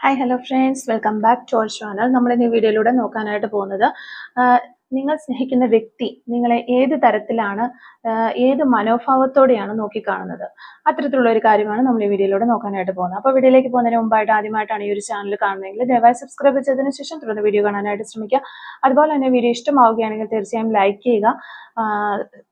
Hi hello friends, welcome back to our channel. നമ്മൾ ഇന്ന് ഈ വീഡിയോയിലൂടെ നോക്കാനായിട്ട് പോകുന്നത് നിങ്ങൾ സ്നേഹിക്കുന്ന വ്യക്തി നിങ്ങളെ ഏത് തരത്തിലാണ്, ഏത് മനോഭാവത്തോടെയാണ് നോക്കിക്കാണുന്നത്, അത്തരത്തിലുള്ള ഒരു കാര്യമാണ് നമ്മൾ ഈ വീഡിയോയിലൂടെ നോക്കാനായിട്ട് പോകുന്നത്. അപ്പോൾ വീഡിയോയിലേക്ക് പോകുന്നതിന് മുമ്പായിട്ട് ആദ്യമായിട്ടാണ് ഈ ഒരു ചാനൽ കാണുന്നതെങ്കിൽ ദയവായി സബ്സ്ക്രൈബ് ചെയ്തതിനു ശേഷം തുടർന്ന് വീഡിയോ കാണാനായിട്ട് ശ്രമിക്കുക. അതുപോലെ തന്നെ വീഡിയോ ഇഷ്ടമാവുകയാണെങ്കിൽ തീർച്ചയായും ലൈക്ക് ചെയ്യുക,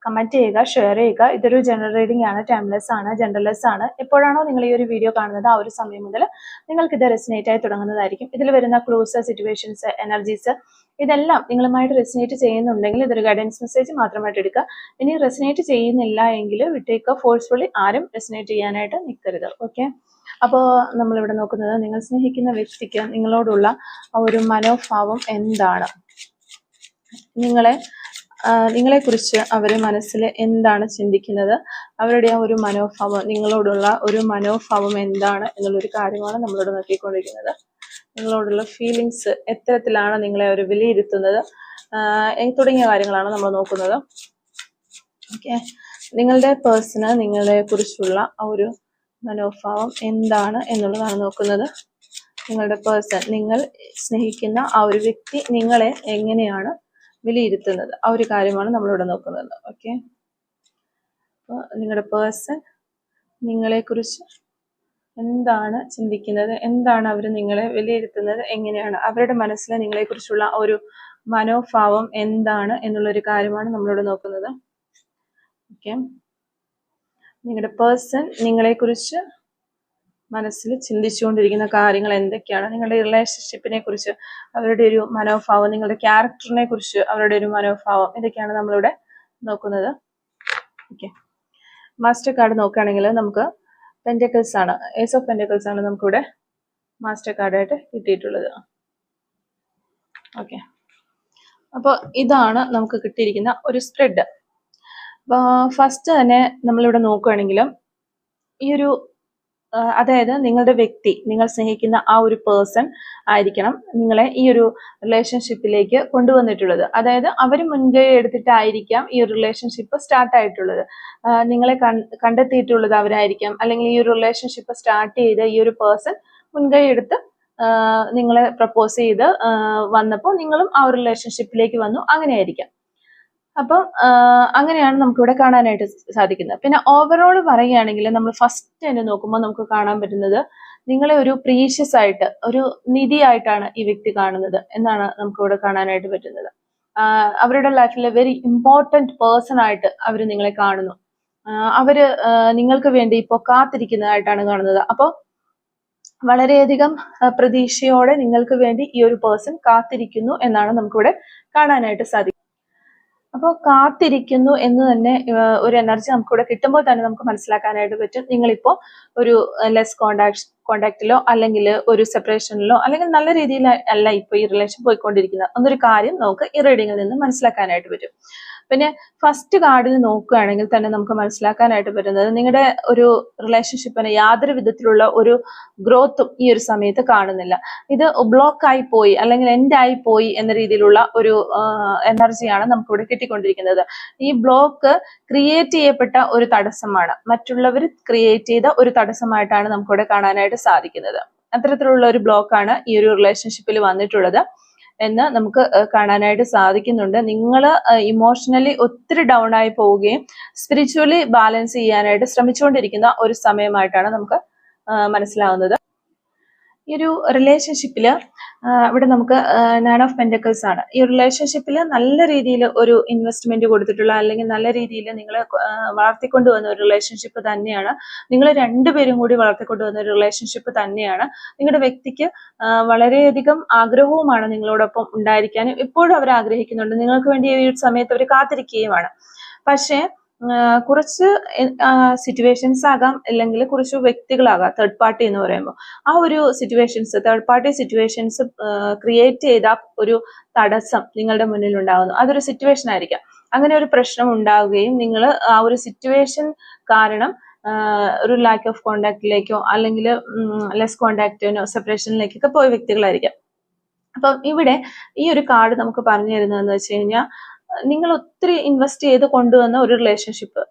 കമന്റ് ചെയ്യുക, ഷെയർ ചെയ്യുക. ഇതൊരു ജനറൽ റീഡിംഗ് ആണ്, ടൈംലെസ് ആണ്, ജനറൽലെസ് ആണ്. എപ്പോഴാണോ നിങ്ങൾ ഈ ഒരു വീഡിയോ കാണുന്നത് ആ ഒരു സമയം മുതൽ നിങ്ങൾക്ക് ഇത് റെസിനേറ്റ് ആയി തുടങ്ങുന്നതായിരിക്കും. ഇതിൽ വരുന്ന ക്ലൂസ്, സിറ്റുവേഷൻസ്, എനർജീസ് ഇതെല്ലാം നിങ്ങളുമായിട്ട് റെസിനേറ്റ് ചെയ്യുന്നുണ്ടെങ്കിൽ ഇതൊരു ഗൈഡൻസ് മെസ്സേജ് മാത്രമായിട്ട് എടുക്കുക. ഇനി റെസിനേറ്റ് ചെയ്യുന്നില്ല എങ്കിൽ വിട്ടേക്കുക. ഫോഴ്സ്ഫുള്ളി ആരും റെസിനേറ്റ് ചെയ്യാനായിട്ട് നിൽക്കരുത്. ഓക്കെ, അപ്പോൾ നമ്മളിവിടെ നോക്കുന്നത് നിങ്ങൾ സ്നേഹിക്കുന്ന വ്യക്തിക്ക് നിങ്ങളോടുള്ള ഒരു മനോഭാവം എന്താണ്, നിങ്ങളെക്കുറിച്ച് അവർ മനസ്സിൽ എന്താണ് ചിന്തിക്കുന്നത്, അവരുടെ ആ ഒരു മനോഭാവം, നിങ്ങളോടുള്ള ഒരു മനോഭാവം എന്താണ് എന്നുള്ളൊരു കാര്യമാണ് നമ്മളിവിടെ നോക്കിക്കൊണ്ടിരിക്കുന്നത്. നിങ്ങളോടുള്ള ഫീലിങ്സ് എത്തരത്തിലാണ് നിങ്ങളെ അവർ വിലയിരുത്തുന്നത് തുടങ്ങിയ കാര്യങ്ങളാണ് നമ്മൾ നോക്കുന്നത്. ഓക്കെ, നിങ്ങളുടെ പേഴ്സണ് നിങ്ങളെ കുറിച്ചുള്ള ആ ഒരു മനോഭാവം എന്താണ് എന്നുള്ളതാണ് നോക്കുന്നത്. നിങ്ങളുടെ പേഴ്സൺ, നിങ്ങൾ സ്നേഹിക്കുന്ന ആ ഒരു വ്യക്തി നിങ്ങളെ എങ്ങനെയാണ് വിലയിരുത്തുന്നത്, ആ ഒരു കാര്യമാണ് നമ്മളിവിടെ നോക്കുന്നത്. ഓക്കെ, അപ്പോൾ നിങ്ങളുടെ പേഴ്സൺ നിങ്ങളെക്കുറിച്ച് എന്താണ് ചിന്തിക്കുന്നത്, എന്താണ് അവർ നിങ്ങളെ വിലയിരുത്തുന്നത്, എങ്ങനെയാണ് അവരുടെ മനസ്സിൽ നിങ്ങളെക്കുറിച്ചുള്ള ഒരു മനോഭാവം എന്താണ് എന്നുള്ളൊരു കാര്യമാണ് നമ്മളിവിടെ നോക്കുന്നത്. ഓക്കെ, നിങ്ങളുടെ പേഴ്സൺ നിങ്ങളെക്കുറിച്ച് മനസ്സിൽ ചിന്തിച്ചുകൊണ്ടിരിക്കുന്ന കാര്യങ്ങൾ എന്തൊക്കെയാണ്, നിങ്ങളുടെ റിലേഷൻഷിപ്പിനെ കുറിച്ച് അവരുടെ ഒരു മനോഭാവം, നിങ്ങളുടെ ക്യാരക്ടറിനെ കുറിച്ച് അവരുടെ ഒരു മനോഭാവം, ഇതൊക്കെയാണ് നമ്മളിവിടെ നോക്കുന്നത്. ഓക്കെ, മാസ്റ്റർ കാർഡ് നോക്കുകയാണെങ്കിൽ നമുക്ക് പെന്റക്കിൾസ് ആണ്, ഏസ് ഓഫ് പെന്റക്കിൾസ് ആണ് നമുക്കിവിടെ മാസ്റ്റർ കാർഡായിട്ട് കിട്ടിയിട്ടുള്ളത്. ഓക്കെ, അപ്പോൾ ഇതാണ് നമുക്ക് കിട്ടിയിരിക്കുന്ന ഒരു സ്പ്രെഡ്. അപ്പോൾ ഫസ്റ്റ് തന്നെ നമ്മളിവിടെ നോക്കുകയാണെങ്കിൽ ഈ ഒരു അതായത് നിങ്ങളുടെ വ്യക്തി, നിങ്ങൾ സ്നേഹിക്കുന്ന ആ ഒരു പേഴ്സൺ ആയിരിക്കണം നിങ്ങളെ ഈ ഒരു റിലേഷൻഷിപ്പിലേക്ക് കൊണ്ടുവന്നിട്ടുള്ളത്. അതായത് അവർ മുൻകൈ എടുത്തിട്ടായിരിക്കാം ഈ ഒരു റിലേഷൻഷിപ്പ് സ്റ്റാർട്ട് ആയിട്ടുള്ളത്. നിങ്ങളെ കണ്ടെത്തിയിട്ടുള്ളത് അവരായിരിക്കാം, അല്ലെങ്കിൽ ഈ ഒരു റിലേഷൻഷിപ്പ് സ്റ്റാർട്ട് ചെയ്ത ഈ ഒരു പേഴ്സൺ മുൻകൈ എടുത്ത് നിങ്ങളെ പ്രപ്പോസ് ചെയ്ത് വന്നപ്പോൾ നിങ്ങളും ആ ഒരു റിലേഷൻഷിപ്പിലേക്ക് വന്നു, അങ്ങനെയായിരിക്കാം. അപ്പം അങ്ങനെയാണ് നമുക്കിവിടെ കാണാനായിട്ട് സാധിക്കുന്നത്. പിന്നെ ഓവറോൾ പറയുകയാണെങ്കിൽ നമ്മൾ ഫസ്റ്റ് തന്നെ നോക്കുമ്പോൾ നമുക്ക് കാണാൻ പറ്റുന്നത് നിങ്ങളെ ഒരു പ്രീഷ്യസ് ആയിട്ട്, ഒരു നിധിയായിട്ടാണ് ഈ വ്യക്തി കാണുന്നത് എന്നാണ് നമുക്കിവിടെ കാണാനായിട്ട് പറ്റുന്നത്. അവരുടെ ലൈഫിലെ വെരി ഇമ്പോർട്ടൻറ്റ് പേഴ്സൺ ആയിട്ട് അവർ നിങ്ങളെ കാണുന്നു. അവര് നിങ്ങൾക്ക് വേണ്ടി ഇപ്പോൾ കാത്തിരിക്കുന്നതായിട്ടാണ് കാണുന്നത്. അപ്പോൾ വളരെയധികം പ്രതീക്ഷയോടെ നിങ്ങൾക്ക് വേണ്ടി ഈ ഒരു പേഴ്സൺ കാത്തിരിക്കുന്നു എന്നാണ് നമുക്കിവിടെ കാണാനായിട്ട് സാധിക്കുന്നത്. അപ്പോൾ കാത്തിരിക്കുന്നു എന്ന് തന്നെ ഒരു എനർജി നമുക്കിവിടെ കിട്ടുമ്പോൾ തന്നെ നമുക്ക് മനസ്സിലാക്കാനായിട്ട് പറ്റും. നിങ്ങളിപ്പോൾ ഒരു ലെസ് കോണ്ടാക്റ്റിലോ അല്ലെങ്കിൽ ഒരു സെപ്പറേഷനിലോ അല്ലെങ്കിൽ നല്ല രീതിയിൽ അല്ല ഇപ്പോൾ ഈ റിലേഷൻ പോയിക്കൊണ്ടിരിക്കുന്നത് എന്നൊരു കാര്യം നമുക്ക് ഈ റീഡിങ്ങിൽ നിന്ന് മനസ്സിലാക്കാനായിട്ട് പറ്റും. പിന്നെ ഫസ്റ്റ് കാർഡിൽ നോക്കുകയാണെങ്കിൽ തന്നെ നമുക്ക് മനസ്സിലാക്കാനായിട്ട് പറ്റുന്നത് നിങ്ങളുടെ ഒരു റിലേഷൻഷിപ്പിന് യാതൊരു വിധത്തിലുള്ള ഒരു ഗ്രോത്തും ഈ ഒരു സമയത്ത് കാണുന്നില്ല. ഇത് ബ്ലോക്കായി പോയി അല്ലെങ്കിൽ എൻഡ് ആയി പോയി എന്ന രീതിയിലുള്ള ഒരു എനർജിയാണ് നമുക്കിവിടെ കിട്ടിക്കൊണ്ടിരിക്കുന്നത്. ഈ ബ്ലോക്ക് ക്രിയേറ്റ് ചെയ്യപ്പെട്ട ഒരു തടസ്സമാണ്, മറ്റുള്ളവർ ക്രിയേറ്റ് ചെയ്ത ഒരു തടസ്സമായിട്ടാണ് നമുക്കിവിടെ കാണാനായിട്ട് സാധിക്കുന്നത്. അത്തരത്തിലുള്ള ഒരു ബ്ലോക്കാണ് ഈ ഒരു റിലേഷൻഷിപ്പിൽ വന്നിട്ടുള്ളത് എന്ന് നമുക്ക് കാണാനായിട്ട് സാധിക്കുന്നുണ്ട്. നിങ്ങൾ ഇമോഷണലി ഒത്തിരി ഡൗൺ ആയി പോവുകയും സ്പിരിച്വലി ബാലൻസ് ചെയ്യാനായിട്ട് ശ്രമിച്ചുകൊണ്ടിരിക്കുന്ന ഒരു സമയമായിട്ടാണ് നമുക്ക് മനസ്സിലാവുന്നത്. ഈ ഒരു റിലേഷൻഷിപ്പിൽ ഇവിടെ നമുക്ക് 9 ഓഫ് പെന്റക്കിൾസ് ആണ്. ഈ റിലേഷൻഷിപ്പിൽ നല്ല രീതിയിൽ ഒരു ഇൻവെസ്റ്റ്മെന്റ് കൊടുത്തിട്ടുള്ള അല്ലെങ്കിൽ നല്ല രീതിയിൽ നിങ്ങൾ വളർത്തിക്കൊണ്ടുവന്ന ഒരു റിലേഷൻഷിപ്പ് തന്നെയാണ്. നിങ്ങൾ രണ്ടുപേരും കൂടി വളർത്തിക്കൊണ്ടുവന്ന ഒരു റിലേഷൻഷിപ്പ് തന്നെയാണ്. നിങ്ങളുടെ വ്യക്തിക്ക് വളരെയധികം ആഗ്രഹവുമാണ് നിങ്ങളോടൊപ്പം ഉണ്ടായിരിക്കാനും ഇപ്പോഴും അവർ ആഗ്രഹിക്കുന്നുണ്ട്. നിങ്ങൾക്ക് വേണ്ടി ഈ ഒരു സമയത്ത് അവർ കാത്തിരിക്കുകയുമാണ്. പക്ഷേ കുറച്ച് സിറ്റുവേഷൻസ് ആകാം, അല്ലെങ്കിൽ കുറച്ച് വ്യക്തികളാകാം. തേർഡ് പാർട്ടി എന്ന് പറയുമ്പോൾ ആ ഒരു situations, third party situations create ചെയ്ത ഒരു തടസ്സം നിങ്ങളുടെ മുന്നിൽ ഉണ്ടാകുന്നു. അതൊരു സിറ്റുവേഷൻ ആയിരിക്കാം. അങ്ങനെ ഒരു പ്രശ്നം ഉണ്ടാവുകയും നിങ്ങൾ ആ ഒരു സിറ്റുവേഷൻ കാരണം ഒരു ലാക്ക് ഓഫ് കോണ്ടാക്റ്റിലേക്കോ അല്ലെങ്കിൽ ലെസ് കോണ്ടാക്റ്റിനോ സെപ്പറേഷനിലേക്കൊക്കെ പോയ വ്യക്തികളായിരിക്കാം. അപ്പം ഇവിടെ ഈ ഒരു കാർഡ് നമുക്ക് പറഞ്ഞു തരുന്നതെന്ന് വെച്ച് കഴിഞ്ഞാൽ നിങ്ങൾ ഒത്തിരി ഇൻവെസ്റ്റ് ചെയ്ത് കൊണ്ടുവന്ന ഒരു റിലേഷൻഷിപ്പ്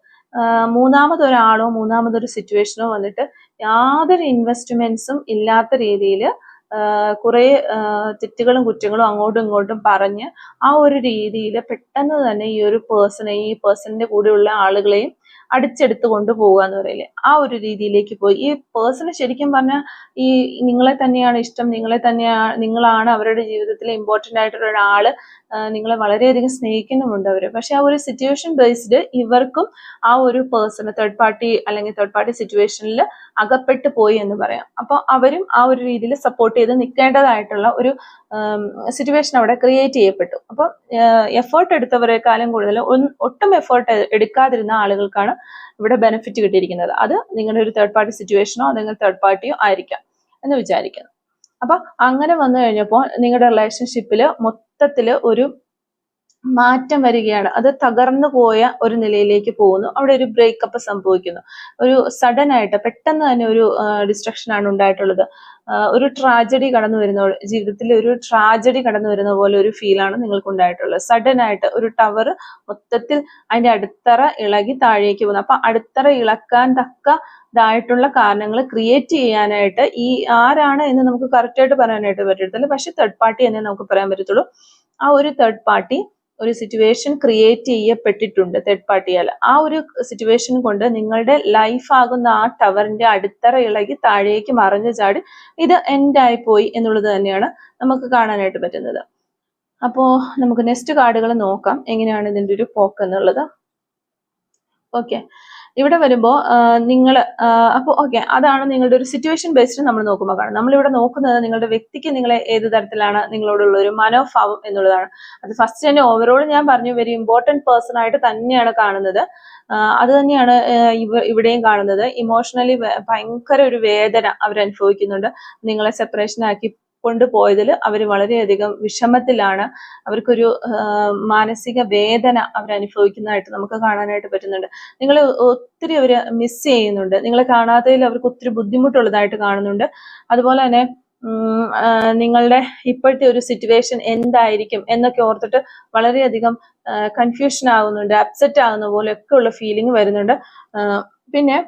മൂന്നാമതൊരാളോ മൂന്നാമതൊരു സിറ്റുവേഷനോ വന്നിട്ട് യാതൊരു ഇൻവെസ്റ്റ്മെന്റ്സും ഇല്ലാത്ത രീതിയിൽ കുറെ തെറ്റുകളും കുറ്റങ്ങളും അങ്ങോട്ടും ഇങ്ങോട്ടും പറഞ്ഞ് ആ ഒരു രീതിയിൽ പെട്ടെന്ന് തന്നെ ഈ പേഴ്സണിന്റെ കൂടെയുള്ള ആളുകളെയും അടിച്ചെടുത്ത് കൊണ്ടുപോകുക എന്ന് പറയില്ലേ, ആ ഒരു രീതിയിലേക്ക് പോയി. ഈ പേഴ്സണ് ശരിക്കും പറഞ്ഞാൽ ഈ നിങ്ങളെ തന്നെയാണ് ഇഷ്ടം, നിങ്ങളാണ് അവരുടെ ജീവിതത്തിലെ ഇമ്പോർട്ടന്റ് ആയിട്ടുള്ള ഒരാള്, നിങ്ങളെ വളരെയധികം സ്നേഹിക്കുന്നുമുണ്ട് അവര്. പക്ഷെ ആ ഒരു സിറ്റുവേഷൻ ബേസ്ഡ് ഇവർക്കും ആ ഒരു പേഴ്സൺ തേർഡ് പാർട്ടി സിറ്റുവേഷനിൽ അകപ്പെട്ടു പോയി എന്ന് പറയാം. അപ്പൊ അവരും ആ ഒരു രീതിയിൽ സപ്പോർട്ട് ചെയ്ത് നിൽക്കേണ്ടതായിട്ടുള്ള ഒരു സിറ്റുവേഷൻ അവിടെ ക്രിയേറ്റ് ചെയ്യപ്പെട്ടു. അപ്പൊ എഫേർട്ട് എടുത്തവരെക്കാളും കൂടുതൽ ഒട്ടും എഫേർട്ട് എടുക്കാതിരുന്ന ആളുകൾക്കാണ് ഇവിടെ ബെനിഫിറ്റ് കിട്ടിയിരിക്കുന്നത്. അത് നിങ്ങളുടെ ഒരു തേർഡ് പാർട്ടി സിറ്റുവേഷനോ അല്ലെങ്കിൽ തേർഡ് പാർട്ടിയോ ആയിരിക്കാം എന്ന് വിചാരിക്കുന്നു. അപ്പൊ അങ്ങനെ വന്നു കഴിഞ്ഞപ്പോൾ നിങ്ങളുടെ റിലേഷൻഷിപ്പിൽ മൊത്തത്തിൽ ഒരു മാറ്റം വരികയാണ്. അത് തകർന്നു പോയ ഒരു നിലയിലേക്ക് പോകുന്നു. അവിടെ ഒരു ബ്രേക്കപ്പ് സംഭവിക്കുന്നു. ഒരു സഡൻ ആയിട്ട് പെട്ടെന്ന് തന്നെ ഒരു ഡിസ്ട്രക്ഷൻ ആണ് ഉണ്ടായിട്ടുള്ളത്. ഒരു ട്രാജഡി കടന്നു വരുന്ന ജീവിതത്തിൽ ഒരു ട്രാജഡി കടന്നു വരുന്ന പോലെ ഒരു ഫീലാണ് നിങ്ങൾക്ക് ഉണ്ടായിട്ടുള്ളത്. സഡൻ ആയിട്ട് ഒരു ടവർ മൊത്തത്തിൽ അതിന്റെ അടിത്തറ ഇളകി താഴേക്ക് പോകുന്നു. അപ്പൊ അടിത്തറ ഇളക്കാൻ തക്കതായിട്ടുള്ള കാരണങ്ങൾ ക്രിയേറ്റ് ചെയ്യാനായിട്ട് ഈ ആരാണ് എന്ന് നമുക്ക് കറക്റ്റ് ആയിട്ട് പറയാനായിട്ട് പറ്റത്തില്ല. പക്ഷെ തേർഡ് പാർട്ടി എന്നേ നമുക്ക് പറയാൻ പറ്റത്തുള്ളൂ. ആ ഒരു തേർഡ് പാർട്ടി ഒരു സിറ്റുവേഷൻ ക്രിയേറ്റ് ചെയ്യപ്പെട്ടിട്ടുണ്ട് തേർഡ് പാർട്ടിയാൽ. ആ ഒരു സിറ്റുവേഷൻ കൊണ്ട് നിങ്ങളുടെ ലൈഫ് ആകുന്ന ആ ടവറിന്റെ അടിത്തറ ഇളകി താഴേക്ക് മറിഞ്ഞു ചാടി ഇത് എൻഡ് ആയി പോയി എന്നുള്ളത് തന്നെയാണ് നമുക്ക് കാണാനായിട്ട് പറ്റുന്നത്. അപ്പോ നമുക്ക് നെക്സ്റ്റ് കാർഡുകൾ നോക്കാം എങ്ങനെയാണ് ഇതിന്റെ ഒരു പോക്ക് എന്നുള്ളത്. ഓക്കെ, ഇവിടെ വരുമ്പോ അപ്പോൾ ഓക്കെ, അതാണ് നിങ്ങളുടെ ഒരു സിറ്റുവേഷൻ ബേസ്ഡ് നമ്മൾ നോക്കുമ്പോൾ കാണാം. നമ്മളിവിടെ നോക്കുന്നത് നിങ്ങളുടെ വ്യക്തിക്ക് നിങ്ങളെ ഏത് തരത്തിലാണ് നിങ്ങളോടുള്ള ഒരു മനോഭാവം എന്നുള്ളതാണ്. അത് ഫസ്റ്റ് തന്നെ ഓവറോൾ ഞാൻ പറഞ്ഞു, വെരി ഇമ്പോർട്ടന്റ് പേഴ്സൺ ആയിട്ട് തന്നെയാണ് കാണുന്നത്. അത് തന്നെയാണ് ഇവിടെയും കാണുന്നത്. ഇമോഷണലി ഭയങ്കര ഒരു വേദന അവരനുഭവിക്കുന്നുണ്ട്. നിങ്ങളെ സെപ്പറേഷൻ ആക്കി കൊണ്ടുപോയതിൽ അവർ വളരെയധികം വിഷമത്തിലാണ്. അവർക്കൊരു മാനസിക വേദന അവരനുഭവിക്കുന്നതായിട്ട് നമുക്ക് കാണാനായിട്ട് പറ്റുന്നുണ്ട്. നിങ്ങളെ ഒത്തിരി അവര് മിസ് ചെയ്യുന്നുണ്ട്. നിങ്ങളെ കാണാത്തതിൽ അവർക്ക് ഒത്തിരി ബുദ്ധിമുട്ടുള്ളതായിട്ട് കാണുന്നുണ്ട്. അതുപോലെ തന്നെ നിങ്ങളുടെ ഇപ്പോഴത്തെ ഒരു സിറ്റുവേഷൻ എന്തായിരിക്കും എന്നൊക്കെ ഓർത്തിട്ട് വളരെയധികം കൺഫ്യൂഷൻ ആകുന്നുണ്ട്, അപ്സെറ്റ് ആകുന്ന പോലെയൊക്കെ ഉള്ള ഫീലിംഗ് വരുന്നുണ്ട്. പിന്നെ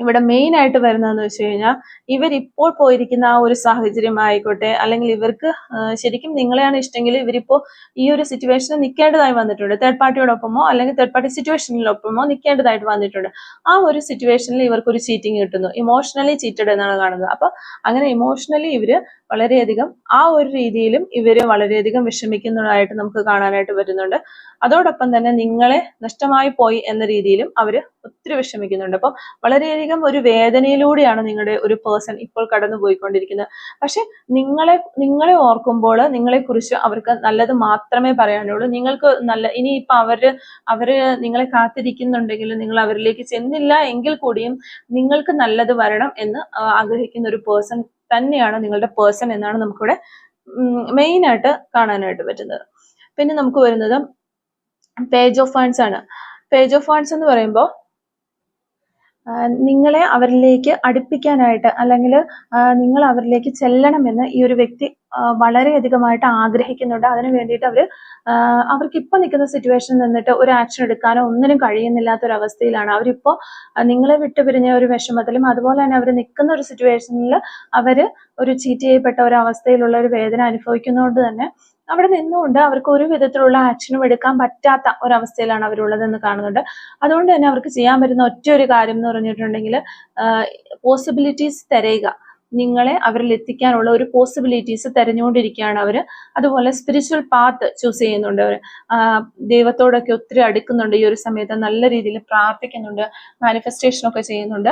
ഇവിടെ മെയിൻ ആയിട്ട് വരുന്നതെന്ന് വെച്ച് കഴിഞ്ഞാൽ ഇവരിപ്പോൾ പോയിരിക്കുന്ന ആ ഒരു സാഹചര്യം ആയിക്കോട്ടെ, അല്ലെങ്കിൽ ഇവർക്ക് ശരിക്കും നിങ്ങളെയാണ് ഇഷ്ടമെങ്കിൽ ഇവരിപ്പോ ഈ ഒരു സിറ്റുവേഷനിൽ നിൽക്കേണ്ടതായി വന്നിട്ടുണ്ട്. തേർഡ് പാർട്ടിയോടൊപ്പമോ അല്ലെങ്കിൽ തേർഡ് പാർട്ടി സിറ്റുവേഷനിലൊപ്പമോ നിൽക്കേണ്ടതായിട്ട് വന്നിട്ടുണ്ട്. ആ ഒരു സിറ്റുവേഷനിൽ ഇവർക്കൊരു ചീറ്റിംഗ് കിട്ടുന്നു. ഇമോഷണലി ചീറ്റഡ് എന്നാണ് കാണുന്നത്. അപ്പൊ അങ്ങനെ ഇമോഷണലി ഇവര് വളരെയധികം ആ ഒരു രീതിയിലും ഇവര് വളരെയധികം വിഷമിക്കുന്നതായിട്ട് നമുക്ക് കാണാനായിട്ട് പറ്റുന്നുണ്ട്. അതോടൊപ്പം തന്നെ നിങ്ങളെ നഷ്ടമായി പോയി എന്ന രീതിയിലും അവര് ഒത്തിരി വിഷമിക്കുന്നുണ്ട്. അപ്പൊ വളരെയധികം ഒരു വേദനയിലൂടെയാണ് നിങ്ങളുടെ ഒരു പേഴ്സൺ ഇപ്പോൾ കടന്നു പോയിക്കൊണ്ടിരിക്കുന്നത്. പക്ഷെ നിങ്ങളെ ഓർക്കുമ്പോൾ നിങ്ങളെ കുറിച്ച് അവർക്ക് നല്ലത് മാത്രമേ പറയാനുള്ളൂ. നിങ്ങൾക്ക് ഇനിയിപ്പൊ അവര് നിങ്ങളെ കാത്തിരിക്കുന്നുണ്ടെങ്കിൽ നിങ്ങൾ അവരിലേക്ക് ചെന്നില്ല എങ്കിൽ കൂടിയും നിങ്ങൾക്ക് നല്ലത് വരണം എന്ന് ആഗ്രഹിക്കുന്ന ഒരു പേഴ്സൺ തന്നെയാണ് നിങ്ങളുടെ പേഴ്സൺ എന്നാണ് നമുക്കിവിടെ മെയിൻ ആയിട്ട് കാണാനായിട്ട് പറ്റുന്നത്. പിന്നെ നമുക്ക് വരുന്നത് പേജ് ഓഫ് വാൻഡ്സ് ആണ്. പേജ് ഓഫ് വാൻഡ്സ് എന്ന് പറയുമ്പോൾ നിങ്ങളെ അവരിലേക്ക് അടുപ്പിക്കാനായിട്ട് അല്ലെങ്കിൽ നിങ്ങൾ അവരിലേക്ക് ചെല്ലണമെന്ന് ഈ ഒരു വ്യക്തി വളരെയധികമായിട്ട് ആഗ്രഹിക്കുന്നുണ്ട്. അതിനു വേണ്ടിയിട്ട് അവർക്ക് ഇപ്പൊ നിൽക്കുന്ന സിറ്റുവേഷനിൽ നിന്നിട്ട് ഒരു ആക്ഷൻ എടുക്കാനോ ഒന്നിനും കഴിയുന്നില്ലാത്തൊരവസ്ഥയിലാണ്. അവരിപ്പോ നിങ്ങളെ വിട്ടുപിരിഞ്ഞ ഒരു വിഷമത്തിലും അതുപോലെ തന്നെ അവർ നിൽക്കുന്ന ഒരു സിറ്റുവേഷനിൽ അവര് ഒരു ചീറ്റ് ചെയ്യപ്പെട്ട ഒരു അവസ്ഥയിലുള്ള ഒരു വേദന അനുഭവിക്കുന്നതുകൊണ്ട് തന്നെ അവിടെ നിന്നുകൊണ്ട് അവർക്ക് ഒരു വിധത്തിലുള്ള ആക്ഷനും എടുക്കാൻ പറ്റാത്ത ഒരവസ്ഥയിലാണ് അവരുള്ളതെന്ന് കാണുന്നുണ്ട്. അതുകൊണ്ട് തന്നെ അവർക്ക് ചെയ്യാൻ പറ്റുന്ന ഒറ്റ ഒരു കാര്യം എന്ന് പറഞ്ഞിട്ടുണ്ടെങ്കിൽ പോസിബിലിറ്റീസ് തിരയുക. നിങ്ങളെ അവരിൽ എത്തിക്കാനുള്ള ഒരു പോസിബിലിറ്റീസ് തിരഞ്ഞുകൊണ്ടിരിക്കുകയാണ് അവര്. അതുപോലെ സ്പിരിച്വൽ പാത്ത് ചൂസ് ചെയ്യുന്നുണ്ട് അവര്. ദൈവത്തോടൊക്കെ ഒത്തിരി അടുക്കുന്നുണ്ട്. ഈ ഒരു സമയത്ത് നല്ല രീതിയിൽ പ്രാർത്ഥിക്കുന്നുണ്ട്, മാനിഫെസ്റ്റേഷൻ ഒക്കെ ചെയ്യുന്നുണ്ട്.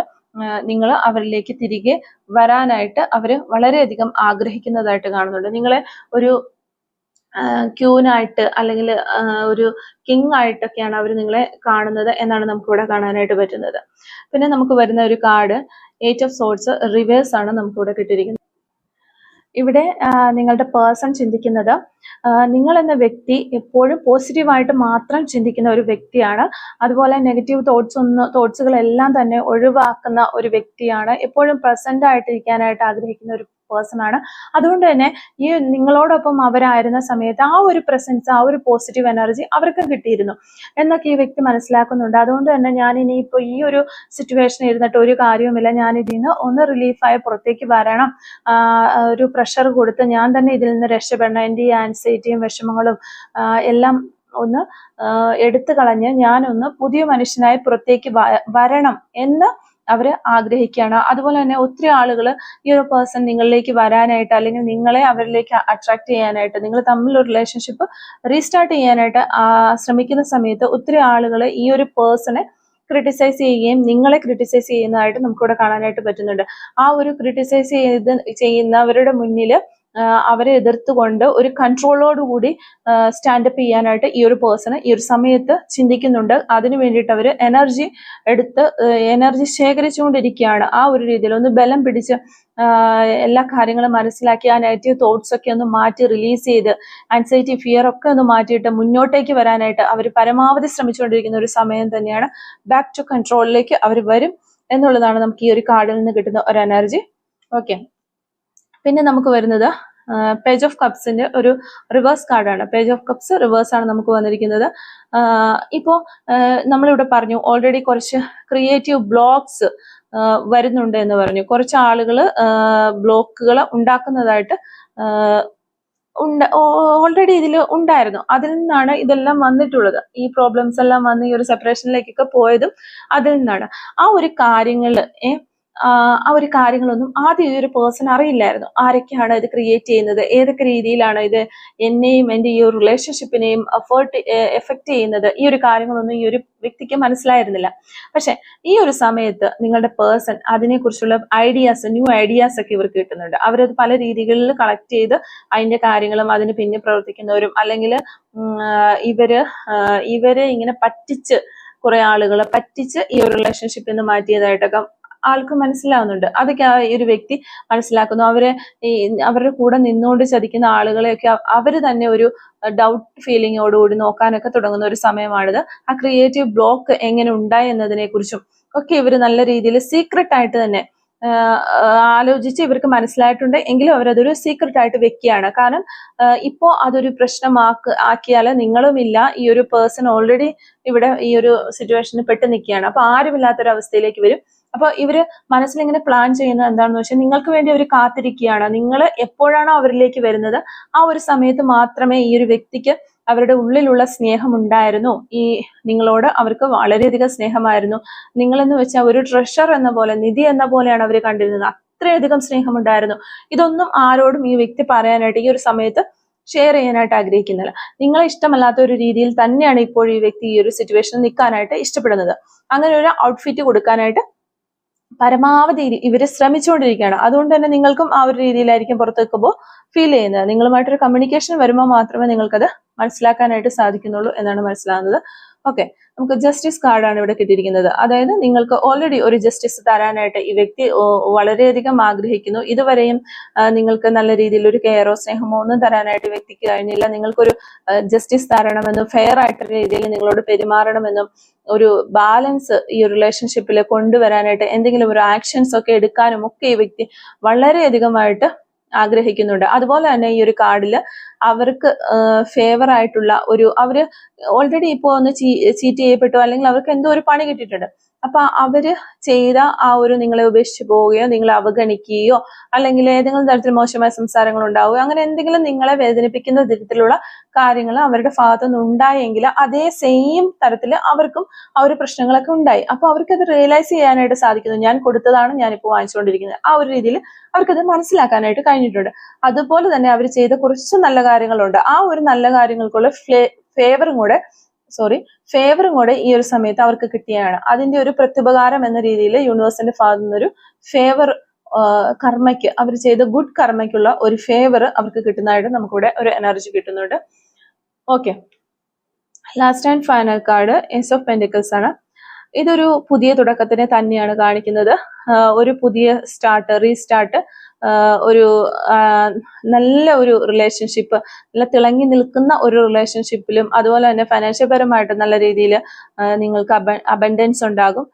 നിങ്ങൾ അവരിലേക്ക് തിരികെ വരാനായിട്ട് അവര് വളരെയധികം ആഗ്രഹിക്കുന്നതായിട്ട് കാണുന്നുണ്ട്. നിങ്ങളെ ഒരു ക്യൂനായിട്ട് അല്ലെങ്കിൽ ഒരു കിങ് ആയിട്ടൊക്കെയാണ് അവർ നിങ്ങളെ കാണുന്നത് എന്നാണ് നമുക്ക് ഇവിടെ കാണാനായിട്ട് പറ്റുന്നത്. പിന്നെ നമുക്ക് വരുന്ന ഒരു കാർഡ് 8 ഓഫ് സോർഡ്സ് റിവേഴ്സ് ആണ് നമുക്കിവിടെ കിട്ടിയിരിക്കുന്നത്. ഇവിടെ നിങ്ങളുടെ പേഴ്സൺ ചിന്തിക്കുന്നത് നിങ്ങൾ എന്ന വ്യക്തി എപ്പോഴും പോസിറ്റീവായിട്ട് മാത്രം ചിന്തിക്കുന്ന ഒരു വ്യക്തിയാണ്. അതുപോലെ നെഗറ്റീവ് തോട്ട്സുകളെല്ലാം തന്നെ ഒഴിവാക്കുന്ന ഒരു വ്യക്തിയാണ്. എപ്പോഴും പ്രസന്റ് ആയിട്ടിരിക്കാനായിട്ട് ആഗ്രഹിക്കുന്ന ഒരു പേഴ്സൺ ആണ്. അതുകൊണ്ട് തന്നെ ഈ നിങ്ങളോടൊപ്പം അവരായിരുന്ന സമയത്ത് ആ ഒരു പ്രസൻസ്, ആ ഒരു പോസിറ്റീവ് എനർജി അവർക്കും കിട്ടിയിരുന്നു എന്നൊക്കെ ഈ വ്യക്തി മനസ്സിലാക്കുന്നുണ്ട്. അതുകൊണ്ട് തന്നെ ഞാൻ ഇനിയിപ്പോൾ ഈ ഒരു സിറ്റുവേഷൻ ഇരുന്നിട്ട് ഒരു കാര്യവുമില്ല, ഞാൻ ഇതിൽ നിന്ന് ഒന്ന് റിലീഫായി പുറത്തേക്ക് വരണം, ഒരു പ്രഷർ കൊടുത്ത് ഞാൻ തന്നെ ഇതിൽ നിന്ന് രക്ഷപ്പെടണം, എൻ്റെ ഈ ആൻസൈറ്റിയും വിഷമങ്ങളും എല്ലാം ഒന്ന് എടുത്തു കളഞ്ഞ് ഞാനൊന്ന് പുതിയ മനുഷ്യനായി പുറത്തേക്ക് വരണം എന്ന് അവര് ആഗ്രഹിക്കുകയാണ്. അതുപോലെ തന്നെ ഒത്തിരി ആളുകൾ ഈ ഒരു പേഴ്സൺ നിങ്ങളിലേക്ക് വരാനായിട്ട് അല്ലെങ്കിൽ നിങ്ങളെ അവരിലേക്ക് അട്രാക്ട് ചെയ്യാനായിട്ട്, നിങ്ങൾ തമ്മിലൊരു റിലേഷൻഷിപ്പ് റീസ്റ്റാർട്ട് ചെയ്യാനായിട്ട് ശ്രമിക്കുന്ന സമയത്ത് ഒത്തിരി ആളുകൾ ഈ ഒരു പേഴ്സണെ ക്രിട്ടിസൈസ് ചെയ്യുകയും നിങ്ങളെ ക്രിട്ടിസൈസ് ചെയ്യുന്നതായിട്ട് നമുക്കിവിടെ കാണാനായിട്ട് പറ്റുന്നുണ്ട്. ആ ഒരു ക്രിട്ടിസൈസ് ചെയ്യുന്നവരുടെ മുന്നിൽ അവരെ എതിർത്തുകൊണ്ട് ഒരു കൺട്രോളോടുകൂടി സ്റ്റാൻഡപ്പ് ചെയ്യാനായിട്ട് ഈ ഒരു പേഴ്സണ് ഈ ഒരു സമയത്ത് ചിന്തിക്കുന്നുണ്ട്. അതിനു വേണ്ടിയിട്ട് അവർ എനർജി ശേഖരിച്ചുകൊണ്ടിരിക്കുകയാണ്. ആ ഒരു രീതിയിൽ ഒന്ന് ബലം പിടിച്ച് എല്ലാ കാര്യങ്ങളും മനസ്സിലാക്കി ആ നെഗറ്റീവ് തോട്ട്സ് ഒക്കെ ഒന്ന് മാറ്റി റിലീസ് ചെയ്ത് ആൻസൈറ്റി, ഫിയർ ഒക്കെ ഒന്ന് മാറ്റിയിട്ട് മുന്നോട്ടേക്ക് വരാനായിട്ട് അവർ പരമാവധി ശ്രമിച്ചുകൊണ്ടിരിക്കുന്ന ഒരു സമയം തന്നെയാണ്. ബാക്ക് ടു കൺട്രോളിലേക്ക് അവർ വരും എന്നുള്ളതാണ് നമുക്ക് ഈ ഒരു കാർഡിൽ നിന്ന് കിട്ടുന്ന ഒരു എനർജി. ഓക്കെ, പിന്നെ നമുക്ക് വരുന്നത് പേജ് ഓഫ് കപ്സിന്റെ ഒരു റിവേഴ്സ് കാർഡാണ്. പേജ് ഓഫ് കപ്സ് റിവേഴ്സ് ആണ് നമുക്ക് വന്നിരിക്കുന്നത്. ഇപ്പോൾ നമ്മളിവിടെ പറഞ്ഞു ഓൾറെഡി കുറച്ച് ക്രിയേറ്റീവ് ബ്ലോക്സ് വരുന്നുണ്ട് എന്ന് പറഞ്ഞു. കുറച്ച് ആളുകൾ ബ്ലോക്കുകൾ ഉണ്ടാക്കുന്നതായിട്ട് ഓൾറെഡി ഇതിൽ ഉണ്ടായിരുന്നു. അതിൽ നിന്നാണ് ഇതെല്ലാം വന്നിട്ടുള്ളത്. ഈ പ്രോബ്ലംസ് എല്ലാം വന്ന് ഈ ഒരു സെപ്പറേഷനിലേക്കൊക്കെ പോയതും അതിൽ നിന്നാണ്. ആ ഒരു കാര്യങ്ങളൊന്നും ആദ്യം ഈ ഒരു പേഴ്സൺ അറിയില്ലായിരുന്നു. ആരൊക്കെയാണ് ഇത് ക്രിയേറ്റ് ചെയ്യുന്നത്, ഏതൊക്കെ രീതിയിലാണ് ഇത് എന്നെയും എൻ്റെ ഈ ഒരു റിലേഷൻഷിപ്പിനെയും എഫക്റ്റ് ചെയ്യുന്നത്, ഈ ഒരു കാര്യങ്ങളൊന്നും ഈ ഒരു വ്യക്തിക്ക് മനസ്സിലായിരുന്നില്ല. പക്ഷെ ഈ ഒരു സമയത്ത് നിങ്ങളുടെ പേഴ്സൺ അതിനെക്കുറിച്ചുള്ള ന്യൂ ഐഡിയാസ് ഒക്കെ ഇവർക്ക് കിട്ടുന്നുണ്ട്. അവരത് പല രീതികളിൽ കളക്ട് ചെയ്ത് അതിന്റെ കാര്യങ്ങളും അതിന് പിന്നെ പ്രവർത്തിക്കുന്നവരും അല്ലെങ്കിൽ ഇവരെ ഇങ്ങനെ പറ്റിച്ച് കുറെ ആളുകളെ പറ്റിച്ച് ഈ ഒരു റിലേഷൻഷിപ്പിൽ നിന്ന് മാറ്റിയതായിട്ടൊക്കെ ആൾക്ക് മനസ്സിലാവുന്നുണ്ട്. അതൊക്കെ ഈ ഒരു വ്യക്തി മനസ്സിലാക്കുന്നു. അവരുടെ കൂടെ നിന്നുകൊണ്ട് ചതിക്കുന്ന ആളുകളെയൊക്കെ അവര് തന്നെ ഒരു ഡൗട്ട് ഫീലിങ്ങോടുകൂടി നോക്കാനൊക്കെ തുടങ്ങുന്ന ഒരു സമയമാണിത്. ആ ക്രിയേറ്റീവ് ബ്ലോക്ക് എങ്ങനെ ഉണ്ടായി എന്നതിനെ കുറിച്ചും ഒക്കെ ഇവര് നല്ല രീതിയിൽ സീക്രട്ട് ആയിട്ട് തന്നെ ആലോചിച്ച് ഇവർക്ക് മനസ്സിലായിട്ടുണ്ട്. എങ്കിലും അവരതൊരു സീക്രട്ട് ആയിട്ട് വെക്കുകയാണ്. കാരണം ഇപ്പോ അതൊരു ആക്കിയാൽ നിങ്ങളുമില്ല, ഈ ഒരു പേഴ്സൺ ഓൾറെഡി ഇവിടെ ഈ ഒരു സിറ്റുവേഷനിൽ പെട്ട് നിൽക്കുകയാണ്. അപ്പൊ ആരുമില്ലാത്തൊരു അവസ്ഥയിലേക്ക് വരും. അപ്പൊ ഇവര് മനസ്സിലിങ്ങനെ പ്ലാൻ ചെയ്യുന്നത് എന്താണെന്ന് വെച്ചാൽ നിങ്ങൾക്ക് വേണ്ടി അവർ കാത്തിരിക്കുകയാണ്. നിങ്ങൾ എപ്പോഴാണോ അവരിലേക്ക് വരുന്നത് ആ ഒരു സമയത്ത് മാത്രമേ ഈ ഒരു വ്യക്തിക്ക് അവരുടെ ഉള്ളിലുള്ള സ്നേഹം ഉണ്ടായിരുന്നു. ഈ നിങ്ങളോട് അവർക്ക് വളരെയധികം സ്നേഹമായിരുന്നു. നിങ്ങളെന്ന് വെച്ചാൽ ഒരു ട്രഷർ എന്ന പോലെ, നിധി എന്ന പോലെയാണ് അവർ കണ്ടിരുന്നത്. അത്രയധികം സ്നേഹമുണ്ടായിരുന്നു. ഇതൊന്നും ആരോടും ഈ വ്യക്തി പറയാനായിട്ട് ഈ ഒരു സമയത്ത് ഷെയർ ചെയ്യാനായിട്ട് ആഗ്രഹിക്കുന്നില്ല. നിങ്ങളെ ഇഷ്ടമല്ലാത്ത ഒരു രീതിയിൽ തന്നെയാണ് ഇപ്പോൾ ഈ വ്യക്തി ഈ ഒരു സിറ്റുവേഷനിൽ നിൽക്കാനായിട്ട് ഇഷ്ടപ്പെടുന്നത്. അങ്ങനെ ഒരു ഔട്ട്ഫിറ്റ് കൊടുക്കാനായിട്ട് പരമാവധി ഇവര് ശ്രമിച്ചുകൊണ്ടിരിക്കുകയാണ്. അതുകൊണ്ട് തന്നെ നിങ്ങൾക്കും ആ ഒരു രീതിയിലായിരിക്കും പുറത്ത് വെക്കുമ്പോൾ ഫീൽ ചെയ്യുന്നത്. നിങ്ങളുമായിട്ടൊരു കമ്മ്യൂണിക്കേഷൻ വരുമ്പോൾ മാത്രമേ നിങ്ങൾക്കത് മനസ്സിലാക്കാനായിട്ട് സാധിക്കുന്നുള്ളൂ എന്നാണ് മനസ്സിലാകുന്നത്. ഓക്കെ, നമുക്ക് ജസ്റ്റിസ് കാർഡാണ് ഇവിടെ കിട്ടിയിരിക്കുന്നത്. അതായത് നിങ്ങൾക്ക് ഓൾറെഡി ഒരു ജസ്റ്റിസ് തരാനായിട്ട് ഈ വ്യക്തി വളരെയധികം ആഗ്രഹിക്കുന്നു. ഇതുവരെയും നിങ്ങൾക്ക് നല്ല രീതിയിൽ ഒരു കെയറോ സ്നേഹമോ ഒന്നും തരാനായിട്ട് വ്യക്തിക്ക് കഴിഞ്ഞില്ല. നിങ്ങൾക്കൊരു ജസ്റ്റിസ് തരണമെന്നും ഫെയർ ആയിട്ടുള്ള രീതിയിൽ നിങ്ങളോട് പെരുമാറണമെന്നും ഒരു ബാലൻസ് ഈ റിലേഷൻഷിപ്പിൽ കൊണ്ടുവരാനായിട്ട് എന്തെങ്കിലും ഒരു ആക്ഷൻസ് ഒക്കെ എടുക്കാനും ഒക്കെ ഈ വ്യക്തി വളരെയധികമായിട്ട് ആഗ്രഹിക്കുന്നുണ്ട്. അതുപോലെ തന്നെ ഈ ഒരു കാർഡില് അവർക്ക് ഫേവർ ആയിട്ടുള്ള അവര് ഓൾറെഡി ഇപ്പോ ഒന്ന് ചീറ്റ് ചെയ്യപ്പെട്ടു, അല്ലെങ്കിൽ അവർക്ക് എന്തോ ഒരു പണി കിട്ടിയിട്ടുണ്ട്. അപ്പൊ അവര് ചെയ്ത ആ ഒരു നിങ്ങളെ ഉപേക്ഷിച്ച് പോവുകയോ നിങ്ങളെ അവഗണിക്കുകയോ അല്ലെങ്കിൽ ഏതെങ്കിലും തരത്തിൽ മോശമായ സംസാരങ്ങൾ ഉണ്ടാവുകയോ അങ്ങനെ എന്തെങ്കിലും നിങ്ങളെ വേദനിപ്പിക്കുന്ന തരത്തിലുള്ള കാര്യങ്ങൾ അവരുടെ ഭാഗത്തുനിന്ന് ഉണ്ടായെങ്കിൽ അതേ സെയിം തരത്തിൽ അവർക്കും ആ ഒരു പ്രശ്നങ്ങളൊക്കെ ഉണ്ടായി. അപ്പൊ അവർക്കത് റിയലൈസ് ചെയ്യാനായിട്ട് സാധിക്കുന്നു. ഞാൻ കൊടുത്തതാണ് ഞാനിപ്പോൾ വാങ്ങിച്ചുകൊണ്ടിരിക്കുന്നത്. ആ ഒരു രീതിയിൽ അവർക്കത് മനസ്സിലാക്കാനായിട്ട് കഴിഞ്ഞിട്ടുണ്ട്. അതുപോലെ തന്നെ അവർ ചെയ്ത കുറച്ച് നല്ല കാര്യങ്ങളുണ്ട്. ആ ഒരു നല്ല കാര്യങ്ങൾക്കുള്ള ഫേവറും കൂടെ ഈ ഒരു സമയത്ത് അവർക്ക് കിട്ടിയാണ്. അതിന്റെ ഒരു പ്രത്യുപകാരം എന്ന രീതിയിൽ യൂണിവേഴ്സിന്റെ ഭാഗത്തു നിന്നൊരു ഫേവർ കർമ്മയ്ക്ക്, അവർ ചെയ്ത ഗുഡ് കർമ്മയ്ക്കുള്ള ഒരു ഫേവർ അവർക്ക് കിട്ടുന്നതായിട്ട് നമുക്കിവിടെ ഒരു എനർജി കിട്ടുന്നുണ്ട്. Okay, last and final card ace of pentacles ആണ്. ഇതൊരു പുതിയ തുടക്കത്തിനെ തന്നെയാണ് കാണിക്കുന്നത്. ഒരു പുതിയ റീസ്റ്റാർട്ട് ഒരു നല്ല ഒരു റിലേഷൻഷിപ്പ്, നല്ല തിളങ്ങി നിൽക്കുന്ന ഒരു റിലേഷൻഷിപ്പിലും അതുപോലെ തന്നെ ഫൈനാൻഷ്യൽ പരമായിട്ട് നല്ല രീതിയിൽ നിങ്ങൾക്ക് അബൻഡൻസ് ഉണ്ടാകും,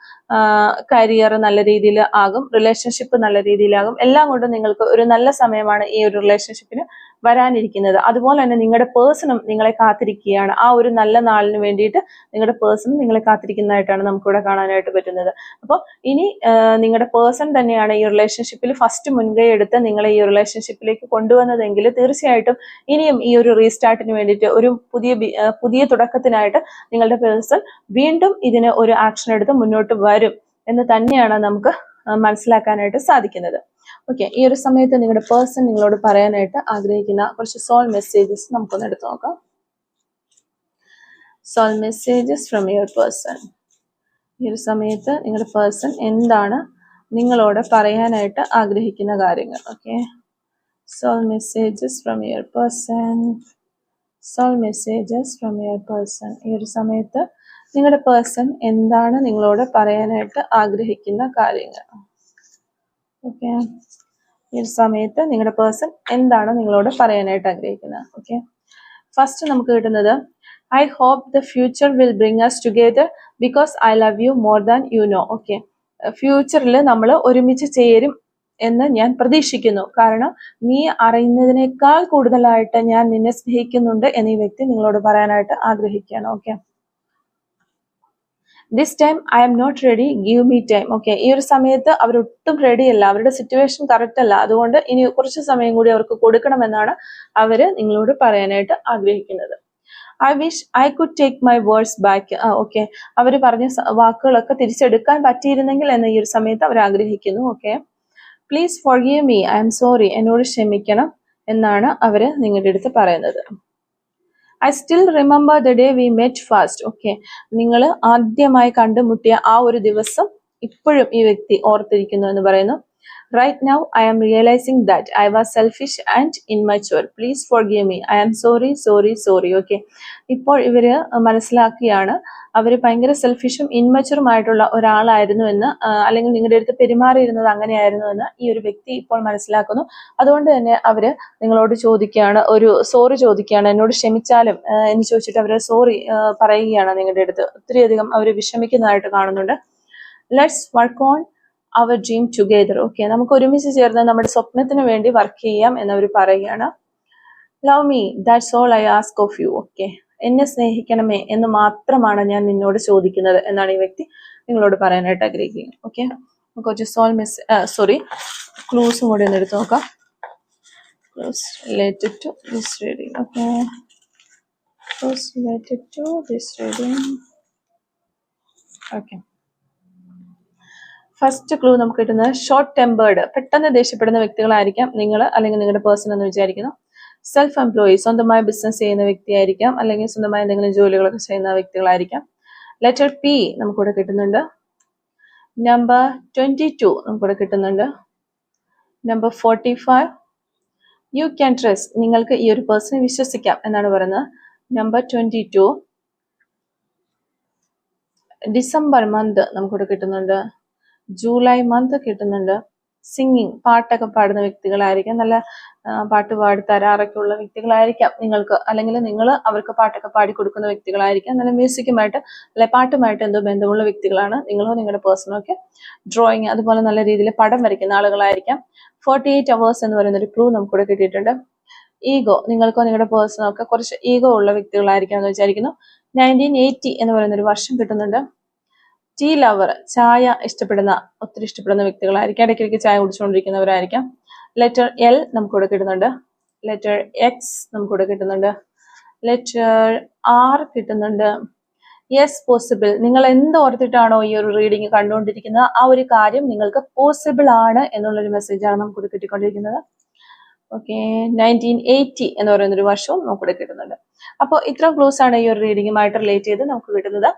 കരിയർ നല്ല രീതിയിൽ ആകും, റിലേഷൻഷിപ്പ് നല്ല രീതിയിലാകും. എല്ലാം കൊണ്ടും നിങ്ങൾക്ക് ഒരു നല്ല സമയമാണ് ഈ ഒരു റിലേഷൻഷിപ്പിന് വരാനിരിക്കുന്നത്. അതുപോലെ തന്നെ നിങ്ങളുടെ പേഴ്സണും നിങ്ങളെ കാത്തിരിക്കുകയാണ്. ആ ഒരു നല്ല നാളിന് വേണ്ടിയിട്ട് നിങ്ങളുടെ പേഴ്സണും നിങ്ങളെ കാത്തിരിക്കുന്നതായിട്ടാണ് നമുക്കിവിടെ കാണാനായിട്ട് പറ്റുന്നത്. അപ്പോൾ ഇനി നിങ്ങളുടെ പേഴ്സൺ തന്നെയാണ് ഈ റിലേഷൻഷിപ്പിൽ ഫസ്റ്റ് മുൻകൈ എടുത്ത് നിങ്ങളെ ഈ റിലേഷൻഷിപ്പിലേക്ക് കൊണ്ടുവന്നതെങ്കിൽ തീർച്ചയായിട്ടും ഇനിയും ഈ ഒരു റീസ്റ്റാർട്ടിന് വേണ്ടിയിട്ട് ഒരു പുതിയ തുടക്കത്തിനായിട്ട് നിങ്ങളുടെ പേഴ്സൺ വീണ്ടും ഇതിന് ഒരു ആക്ഷൻ എടുത്ത് മുന്നോട്ട് വരും എന്ന് തന്നെയാണ് നമുക്ക് മനസ്സിലാക്കാനായിട്ട് സാധിക്കുന്നത്. ഓക്കെ, ഈ ഒരു സമയത്ത് നിങ്ങളുടെ പേഴ്സൺ നിങ്ങളോട് പറയാനായിട്ട് ആഗ്രഹിക്കുന്ന കുറച്ച് സോൾ മെസ്സേജസ് നമുക്കൊന്ന് എടുത്തു നോക്കാം. Soul messages from your person. ഈ ഒരു സമയത്ത് നിങ്ങളുടെ പേഴ്സൺ എന്താണ് നിങ്ങളോട് പറയാനായിട്ട് ആഗ്രഹിക്കുന്ന കാര്യങ്ങൾ. Okay, soul messages from your person. Soul messages from your person. ഈ ഒരു സമയത്ത് നിങ്ങളുടെ പേഴ്സൺ എന്താണ് നിങ്ങളോട് പറയാനായിട്ട് ആഗ്രഹിക്കുന്ന കാര്യങ്ങൾ. ഓക്കെ, ഈ ഒരു സമയത്ത് നിങ്ങളുടെ പേഴ്സൺ എന്താണ് നിങ്ങളോട് പറയാനായിട്ട് ആഗ്രഹിക്കുന്നത്. ഓക്കെ, ഫസ്റ്റ് നമുക്ക് കിട്ടുന്നത് I hope the future will bring us together because I love you more than you know. Okay, ഫ്യൂച്ചറിൽ നമ്മൾ ഒരുമിച്ച് ചേരും എന്ന് ഞാൻ പ്രതീക്ഷിക്കുന്നു, കാരണം നീ അറിയുന്നതിനേക്കാൾ കൂടുതലായിട്ട് ഞാൻ നിന്നെ സ്നേഹിക്കുന്നുണ്ട് എന്ന് ഈ വ്യക്തി നിങ്ങളോട് പറയാനായിട്ട് ആഗ്രഹിക്കുകയാണ്. Okay, this time I'm not ready, give me time. Okay, ഈ ഒരു സമയത്ത് അവരൊട്ടും റെഡി അല്ല, അവരുടെ സിറ്റുവേഷൻ കറക്റ്റ് അല്ല, അതുകൊണ്ട് ഇനി കുറച്ച് സമയം കൂടി അവർക്ക് കൊടുക്കണമെന്നാണ് അവര് നിങ്ങളോട് പറയാനായിട്ട് ആഗ്രഹിക്കുന്നത്. I wish I could take my words back. Okay, അവർ പറഞ്ഞ വാക്കുകളൊക്കെ തിരിച്ചെടുക്കാൻ പറ്റിയിരുന്നെങ്കിൽ എന്ന് ഈ ഒരു സമയത്ത് അവർ ആഗ്രഹിക്കുന്നു. Okay, please forgive me, I am sorry, എന്നോട് ക്ഷമിക്കണം എന്നാണ് അവര് നിങ്ങളുടെ അടുത്ത് പറയുന്നത്. I still remember the day we met first. Okay, നിങ്ങൾ ആദ്യമായി കണ്ടുമുട്ടിയ ആ ഒരു ദിവസം ഇപ്പോഴും ഈ വ്യക്തി ഓർത്തിരിക്കുന്നു എന്ന് പറയുന്നു. Right now I am realising that I was selfish and immature, please forgive me, I am sorry sorry sorry. Okay, ഇപ്പോൾ ഇവര് മനസ്സിലാക്കുകയാണ് അവർ ഭയങ്കര സെൽഫിഷും ഇൻമച്ചുറുമായിട്ടുള്ള ഒരാളായിരുന്നു എന്ന്, അല്ലെങ്കിൽ നിങ്ങളുടെ അടുത്ത് പെരുമാറിയിരുന്നത് അങ്ങനെയായിരുന്നു എന്ന് ഈ ഒരു വ്യക്തി ഇപ്പോൾ മനസ്സിലാക്കുന്നു. അതുകൊണ്ട് തന്നെ അവര് നിങ്ങളോട് ചോദിക്കുകയാണ്, ഒരു സോറി ചോദിക്കുകയാണ്, എന്നോട് ക്ഷമിച്ചാലും എന്ന് ചോദിച്ചിട്ട് അവര് സോറി പറയുകയാണ് നിങ്ങളുടെ അടുത്ത്. ഒത്തിരിയധികം അവർ വിഷമിക്കുന്നതായിട്ട് കാണുന്നുണ്ട്. Let's work on our dream together. Okay, നമുക്ക് ഒരുമിച്ച് ചേർന്ന് നമ്മുടെ സ്വപ്നത്തിന് വേണ്ടി വർക്ക് ചെയ്യാം എന്നവർ പറയുകയാണ്. Love me, that's all I ask of you. Okay, എന്നെ സ്നേഹിക്കണമേ എന്ന് മാത്രമാണ് ഞാൻ നിന്നോട് ചോദിക്കുന്നത് എന്നാണ് ഈ വ്യക്തി നിങ്ങളോട് പറയാനായിട്ട് ആഗ്രഹിക്കുന്നത്. ഓക്കെ, നമുക്ക് കുറച്ച് ക്ലൂസും കൂടി ഒന്ന് എടുത്ത് നോക്കാം. Clues related to this reading. Okay, clues related to this reading. Okay, first clue നമുക്ക് കിട്ടുന്നത് ഷോർട്ട് ടെമ്പേർഡ്, പെട്ടെന്ന് ദേഷ്യപ്പെടുന്ന വ്യക്തികളായിരിക്കാം നിങ്ങൾ അല്ലെങ്കിൽ നിങ്ങളുടെ പേഴ്സൺ എന്ന് വിചാരിക്കുന്നു. സെൽഫ് എംപ്ലോയി, സ്വന്തമായി ബിസിനസ് ചെയ്യുന്ന വ്യക്തിയായിരിക്കാം, അല്ലെങ്കിൽ സ്വന്തമായി എന്തെങ്കിലും ജോലികളൊക്കെ ചെയ്യുന്ന വ്യക്തികളായിരിക്കാം. ലെറ്റർ പി നമുക്കിവിടെ കിട്ടുന്നുണ്ട്. നമ്പർ 22 നമുക്കിവിടെ കിട്ടുന്നുണ്ട്. നമ്പർ 45 യു ക്യാൻ ട്രസ്റ്റ്, നിങ്ങൾക്ക് ഈ ഒരു പേഴ്സണെ വിശ്വസിക്കാം എന്നാണ് പറയുന്നത്. നമ്പർ 22 ഡിസംബർ മന്ത് നമുക്കിവിടെ കിട്ടുന്നുണ്ട്. ജൂലൈ മന്ത് കിട്ടുന്നുണ്ട്. സിംഗിങ്, പാട്ടൊക്കെ പാടുന്ന വ്യക്തികളായിരിക്കാം, നല്ല പാട്ട് പാടി തരാറൊക്കെ ഉള്ള വ്യക്തികളായിരിക്കാം നിങ്ങൾക്ക്, അല്ലെങ്കിൽ നിങ്ങൾ അവർക്ക് പാട്ടൊക്കെ പാടി കൊടുക്കുന്ന വ്യക്തികളായിരിക്കാം. നല്ല മ്യൂസിക്കുമായിട്ട് അല്ലെ പാട്ടുമായിട്ട് എന്തോ ബന്ധമുള്ള വ്യക്തികളാണ് നിങ്ങളോ നിങ്ങളുടെ പേഴ്സണോ ഒക്കെ. ഡ്രോയിങ്, അതുപോലെ നല്ല രീതിയിൽ പടം വരയ്ക്കുന്ന ആളുകളായിരിക്കാം. 48 hours എന്ന് പറയുന്ന ഒരു ക്ലൂ നമുക്കിവിടെ കിട്ടിയിട്ടുണ്ട്. ഈഗോ, നിങ്ങൾക്കോ നിങ്ങളുടെ പേഴ്സണോ ഒക്കെ കുറച്ച് ഈഗോ ഉള്ള വ്യക്തികളായിരിക്കാം എന്ന് വിചാരിക്കുന്നു. 1980 എന്ന് പറയുന്ന ഒരു വർഷം കിട്ടുന്നുണ്ട്. ടീ ലവർ, ചായ ഒത്തിരി ഇഷ്ടപ്പെടുന്ന വ്യക്തികളായിരിക്കാം, ഇടയ്ക്കിടയ്ക്ക് ചായ കുടിച്ചുകൊണ്ടിരിക്കുന്നവരായിരിക്കാം. ലെറ്റർ എൽ നമുക്കിവിടെ കിട്ടുന്നുണ്ട്. ലെറ്റർ എക്സ് നമുക്കിവിടെ കിട്ടുന്നുണ്ട്. ലെറ്റർ ആർ കിട്ടുന്നുണ്ട്. യെസ് പോസിബിൾ, നിങ്ങൾ എന്ത് ഓർത്തിട്ടാണോ ഈ ഒരു റീഡിങ് കണ്ടുകൊണ്ടിരിക്കുന്നത് ആ ഒരു കാര്യം നിങ്ങൾക്ക് പോസിബിൾ ആണ് എന്നുള്ളൊരു മെസ്സേജാണ് നമുക്കിവിടെ കിട്ടിക്കൊണ്ടിരിക്കുന്നത്. ഓക്കെ, 1980 എന്ന് പറയുന്ന ഒരു വർഷവും നമുക്കിവിടെ കിട്ടുന്നുണ്ട്. അപ്പോൾ ഇത്രയും ക്ലൂസ് ആണ് ഈ ഒരു റീഡിങ്ങുമായിട്ട് റിലേറ്റ് ചെയ്ത് നമുക്ക് കിട്ടുന്നത്.